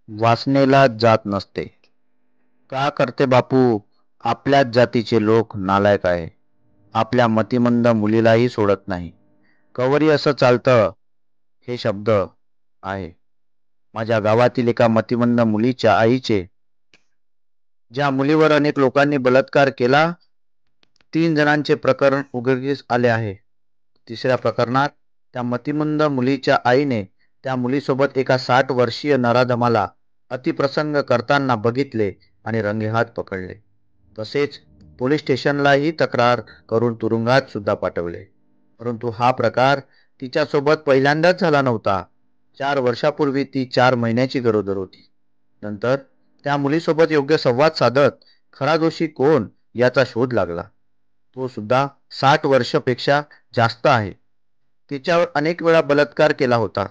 वासनेला जात नसते. का करते बापू? आपल्याच जातीचे लोक नालायक आहे. आपल्या मतिमंद मुलीलाही सोडत नाही. कवरी असं चालतं. हे शब्द आहे माझ्या गावातील एका मतिमंद मुलीच्या आईचे. ज्या मुलीवर अनेक लोकांनी बलात्कार केला, 3 जणांचे प्रकरण उघडकीस आले आहे. तिसऱ्या प्रकरणात त्या मतिमंद मुलीच्या आईने त्या मुलीसोबत एका 60 वर्षीय नराधमाला अतिप्रसंग करताना बघितले आणि रंगेहात पकडले. तसेच पोलीस स्टेशनलाही तक्रार करून तुरुंगात सुद्धा पाठवले. परंतु हा प्रकार तिच्यासोबत पहिल्यांदाच झाला नव्हता. 4 वर्षापूर्वी ती 4 महिन्याची गरोदर होती. नंतर त्या मुलीसोबत योग्य संवाद साधत खरा दोषी कोण याचा शोध लागला. तो सुद्धा 60 वर्षापेक्षा जास्त आहे. तिच्यावर अनेक वेळा बलात्कार केला होता.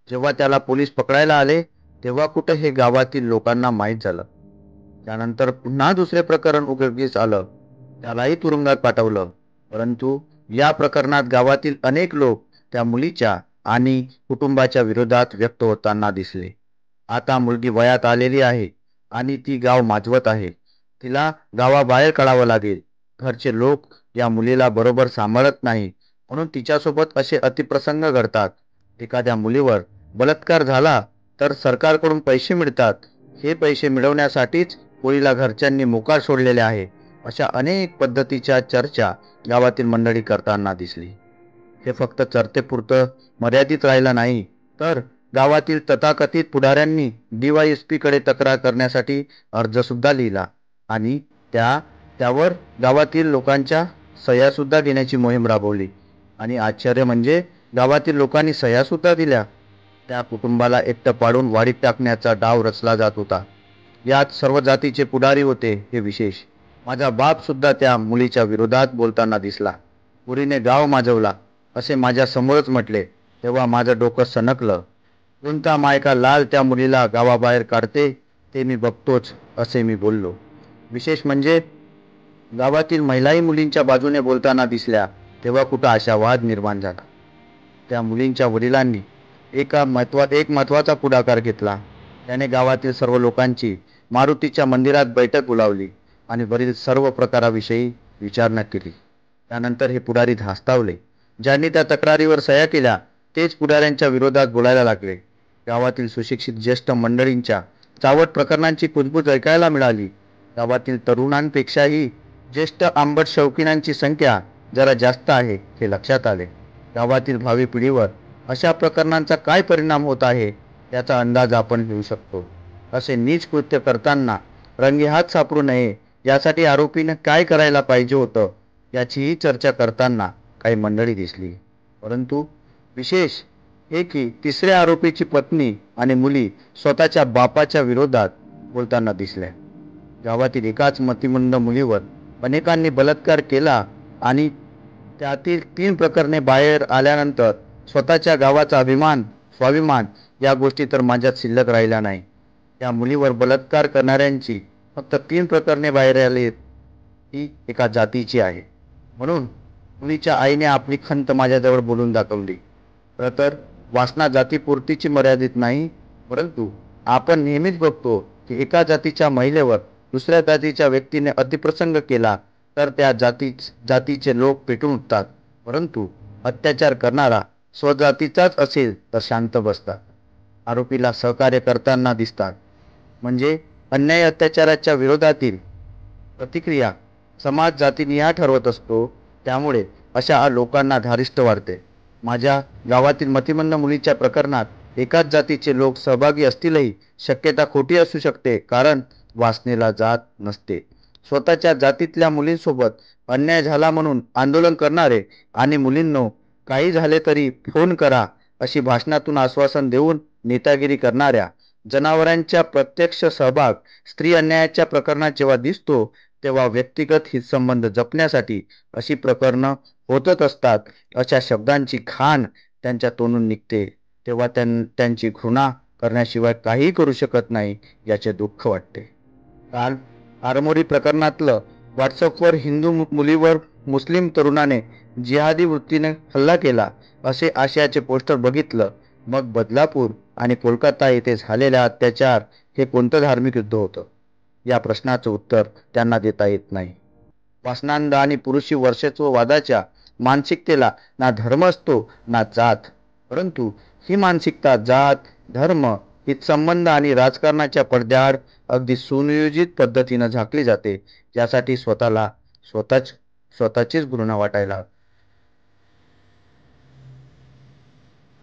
जेव्हा त्याला पोलीस पकडायला आले तेव्हा कुठे हे गावातील लोकांना माहीत झालं. त्यानंतर पुन्हा दुसरे प्रकरण उघडकीस आलं. त्यालाही तुरुंगात पाठवलं. परंतु या प्रकरणात गावातील अनेक लोक त्या मुलीच्या आणि कुटुंबाच्या विरोधात व्यक्त होताना दिसले. आता मुलगी वयात आलेली आहे आणि ती गाव माजवत आहे. तिला गावाबाहेर काढावं लागेल. घरचे लोक या मुलीला बरोबर सांभाळत नाही म्हणून तिच्यासोबत असे अतिप्रसंग घडतात. एखाद्या मुलीवर बलात्कार झाला तर सरकारकडून पैसे मिळतात. हे पैसे मिळवण्यासाठीच मुलीला घरच्यांनी मोकाट सोडलेले आहे. अशा अनेक पद्धतीच्या चर्चा गावातील मंडळी करताना दिसली. हे फक्त चर्चेपुरतं मर्यादित राहिलं नाही, तर गावातील तथाकथित पुढाऱ्यांनी DYSP कडे तक्रार करण्यासाठी अर्ज सुद्धा लिहिला आणि त्यावर गावातील लोकांच्या सह्या सुद्धा घेण्याची मोहीम राबवली. आणि आश्चर्य म्हणजे गावातील लोकांनी सह्या सुद्धा दिल्या. त्या कुटुंबाला एकटं पाडून वाडीत टाकण्याचा डाव रचला जात होता. यात सर्व जातीचे पुढारी होते हे विशेष. माझा बाप सुद्धा त्या मुलीच्या विरोधात बोलताना दिसला. पुरीने गाव माजवला असे माझ्या समोरच म्हटले. तेव्हा माझं डोकं सणकलं. कोणता मायका लाल त्या मुलीला गावाबाहेर काढते ते मी बघतोच असे मी बोललो. विशेष म्हणजे गावातील महिलाही मुलींच्या बाजूने बोलताना दिसल्या. तेव्हा कुठं आशावाद निर्माण झाला. त्या मुलींच्या वडिलांनी एक महत्वाचा पुढाकार घेतला. त्याने गावातील सर्व लोकांची मारुतीच्या मंदिरात बैठक बोलावली आणि वरील सर्व प्रकाराविषयी विचारणा केली. त्यानंतर हे पुढारी धास्तावले. ज्यांनी त्या तक्रारीवर सह्या केल्या तेच पुढाऱ्यांच्या विरोधात बोलायला लागले. गावातील सुशिक्षित ज्येष्ठ मंडळींच्या चावट प्रकरणांची कुजबूज ऐकायला मिळाली. गावातील तरुणांपेक्षाही ज्येष्ठ आंबट शौकीनांची संख्या जरा जास्त आहे हे लक्षात आले. गावातील भावी पिढीवर अशा प्रकरणांचा काय परिणाम होत आहे याचा अंदाज आपण घेऊ शकतो. असे नीच कृत्य करताना रंगेहात सापडू नये यासाठी आरोपीने काय करायला पाहिजे होतं याचीही चर्चा करताना काही मंडळी दिसली. परंतु विशेष हे की तिसऱ्या आरोपीची पत्नी आणि मुली स्वतःच्या बापाच्या विरोधात बोलताना दिसल्या. गावातील एकाच मतिमंद मुलीवर अनेकांनी बलात्कार केला आणि त्यातील 3 प्रकरणे बाहेर आल्यानंतर स्वतःच्या गावाचा अभिमान, स्वाभिमान या गोष्टी तर माझ्यात शिल्लक राहिल्या नाही. त्या मुलीवर बलात्कार करणाऱ्यांची फक्त 3 प्रकरणे बाहेर आली ही एका जातीची आहे म्हणून मुलीच्या आईने आपली खंत माझ्याजवळ बोलून दाखवली. खरं तर वासना जातीपुरतीची मर्यादित नाही, परंतु आपण नेहमीच बघतो की एका जातीच्या महिलेवर दुसऱ्या जातीच्या व्यक्तीने अतिप्रसंग केला तर त्या जातीचे लोक पेटून उठतात. परंतु अत्याचार करणारा स्वजातीचाच असेल तर शांत बसतात. आरोपीला सहकार्य करताना दिसतात. म्हणजे अन्याय अत्याचाराच्या विरोधातील प्रतिक्रिया समाज जातीनिहाय ठरवत असतो. त्यामुळे अशा लोकांना धारिष्ट वाढते. माझ्या गावातील मतिमंद मुलीच्या प्रकरणात एकाच जातीचे लोक सहभागी असतीलही शक्यता खोटी असू शकते, कारण वासनेला जात नसते. स्वतःच्या जातीतल्या मुलींसोबत अन्याय झाला म्हणून आंदोलन करणारे आणि मुलींनो काही झाले तरी फोन करा अशी भाषणातून आश्वासन देऊन नेतागिरी करणाऱ्या जनावरांच्या प्रत्यक्ष सहभाग स्त्री अन्यायाच्या प्रकरणात जेव्हा दिसतो तेव्हा व्यक्तिगत हितसंबंध जपण्यासाठी अशी प्रकरणं होतच असतात अशा शब्दांची खाण त्यांच्या तोंडून निघते तेव्हा त्यांची घृणा करण्याशिवाय काहीही करू शकत नाही याचे दुःख वाटते. काल आरमोरी प्रकरणातलं व्हॉट्सअपवर हिंदू मुलीवर मुस्लिम तरुणाने जिहादी वृत्तीने हल्ला केला असे आशयाचे पोस्टर बघितलं. मग बदलापूर आणि कोलकाता येथे झालेल्या अत्याचार हे कोणतं धार्मिक युद्ध होतं? या प्रश्नाचं उत्तर त्यांना देता येत नाही. वासनांध आणि पुरुषी वर्चस्व वादाच्या मानसिकतेला ना धर्म असतो ना जात, परंतु ही मानसिकता जात, धर्म, हितसंबंध आणि राजकारणाच्या पडद्याआड अगदी सुनियोजित पद्धतीनं झाकली जाते, ज्यासाठी स्वतःचीच घृणा वाटायला